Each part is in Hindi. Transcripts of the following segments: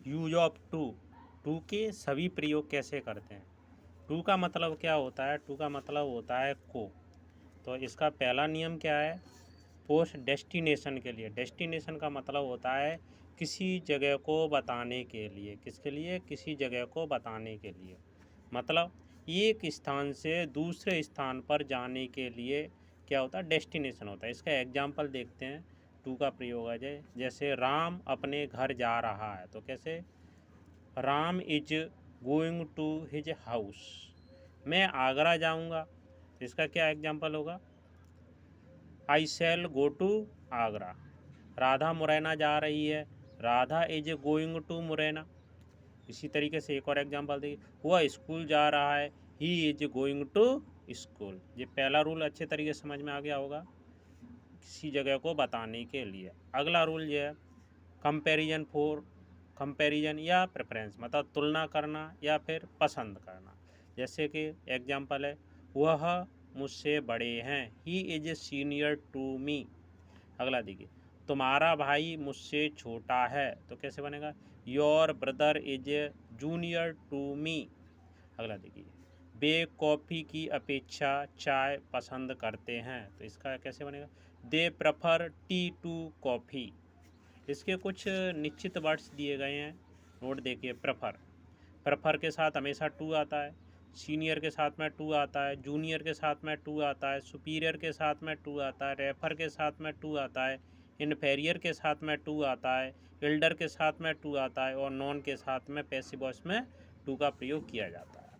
यूज ऑफ टू के सभी प्रयोग कैसे करते हैं। टू का मतलब क्या होता है, टू का मतलब होता है को। तो इसका पहला नियम क्या है, पोस्ट डेस्टिनेशन के लिए। डेस्टिनेशन का मतलब होता है किसी जगह को बताने के लिए, किसके लिए, किसी जगह को बताने के लिए। मतलब एक स्थान से दूसरे स्थान पर जाने के लिए क्या होता है, डेस्टिनेशन होता है। इसका एग्जाम्पल देखते हैं टू का प्रयोग आ जाए। जैसे राम अपने घर जा रहा है, तो कैसे, Ram is going to his house. मैं आगरा जाऊंगा, तो इसका क्या एग्जाम्पल होगा, I shall go to Agra. Radha Morena जा रही है, Radha is going to Morena. इसी तरीके से एक और एग्जांपल देखिए, वह स्कूल जा रहा है, he is going to school. ये पहला रूल अच्छे तरीके से समझ में आ गया होगा, किसी जगह को बताने के लिए। अगला रूल ये है, कंपैरिजन फॉर, कंपैरिजन या प्रेफरेंस, मतलब तुलना करना या फिर पसंद करना। जैसे कि एग्जांपल है, वह मुझसे बड़े हैं, he is senior to me. अगला देखिए, तुम्हारा भाई मुझसे छोटा है, तो कैसे बनेगा, your brother is junior to me. अगला देखिए, वे कॉफ़ी की अपेक्षा चाय पसंद करते हैं, तो इसका कैसे बनेगा, they prefer tea to coffee. इसके कुछ निश्चित वर्ड्स दिए गए हैं, नोट देखिए। प्रेफर, प्रेफर के साथ हमेशा टू आता है, सीनियर के साथ में टू आता है, जूनियर के साथ में टू आता है, सुपीरियर के साथ में टू आता है, रेफर के साथ में टू आता है, इन्फेरियर के साथ में टू आता है, एल्डर के साथ में टू आता है, और नॉन के साथ में पैसिव वॉइस में टू का प्रयोग किया जाता है।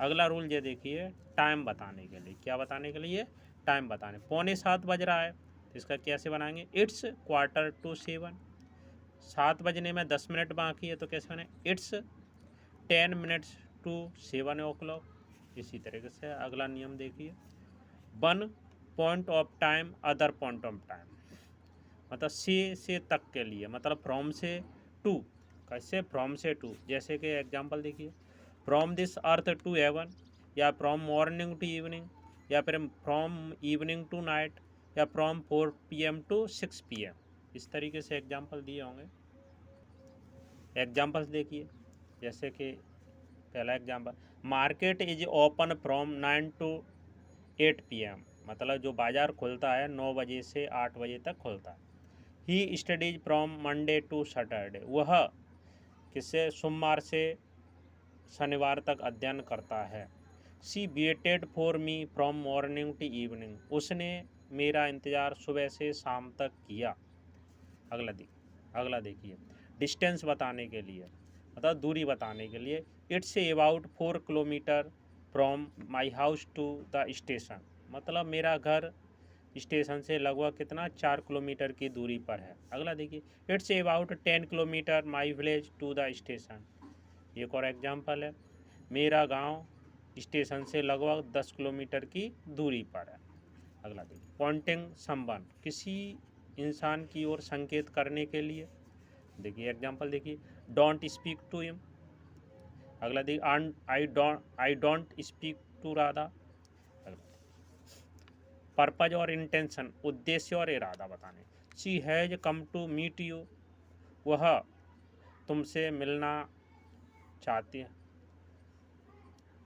अगला रूल ये देखिए, टाइम बताने के लिए। क्या बताने के लिए, टाइम बताने। 6:45 बज रहा है, तो इसका कैसे बनाएंगे, इट्स 6:45। 7 बजने में 10 मिनट बाकी है, तो कैसे बने, इट्स 10 मिनट्स टू 7 o'clock। इसी तरीके से अगला नियम देखिए, one point of time other point of time, मतलब से तक के लिए, मतलब फ्रॉम से टू। कैसे, फ्रॉम से टू। जैसे कि एग्जांपल देखिए, from this earth to heaven, या फ्रॉम मॉर्निंग टू इवनिंग, या फिर फ्रॉम इवनिंग टू नाइट, या फ्रॉम 4 PM टू 6 PM। इस तरीके से एग्जांपल दिए होंगे। एग्जांपल्स देखिए, जैसे कि पहला example, market is open from 9 to 8 PM, मतलब जो बाज़ार खुलता है 9 बजे से 8 बजे तक खुलता है। He studies from Monday to Saturday, वह किससे, सोमवार से शनिवार तक अध्ययन करता है। She waited for me from morning to evening, उसने मेरा इंतज़ार सुबह से शाम तक किया। अगला देखिए, डिस्टेंस बताने के लिए, मतलब दूरी बताने के लिए, it's about 4 kilometre from my house to the station, मतलब मेरा घर स्टेशन से लगभग कितना, 4 किलोमीटर की दूरी पर है। अगला देखिए, it's about 10 kilometre my village to the station. एक और एग्जांपल है, मेरा गांव स्टेशन से लगभग 10 किलोमीटर की दूरी पर है। अगला देखिए, पॉइंटिंग समवन, किसी इंसान की ओर संकेत करने के लिए। देखिए एग्जांपल देखिए, डोंट स्पीक टू हिम। अगला देखिए, I don't speak to Radha. Purpose और इंटेंशन, उद्देश्य और इरादा बताने। She has come to meet you, वह तुमसे मिलना चाहती है,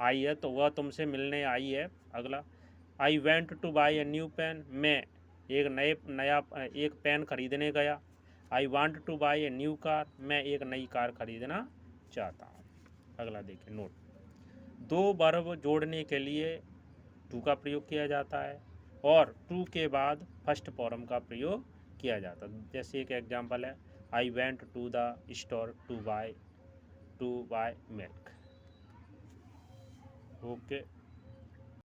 आई है, तो वह तुमसे मिलने आई है। अगला, I went to buy a new pen, मैं एक पेन खरीदने गया। I want to buy a new car, मैं एक नई कार खरीदना चाहता हूँ। अगला देखिए, नोट, दो वर्ब जोड़ने के लिए टू का प्रयोग किया जाता है, और टू के बाद फर्स्ट फॉर्म का प्रयोग किया जाता है। जैसे एक एग्जांपल है, I went to the store to buy milk. Okay.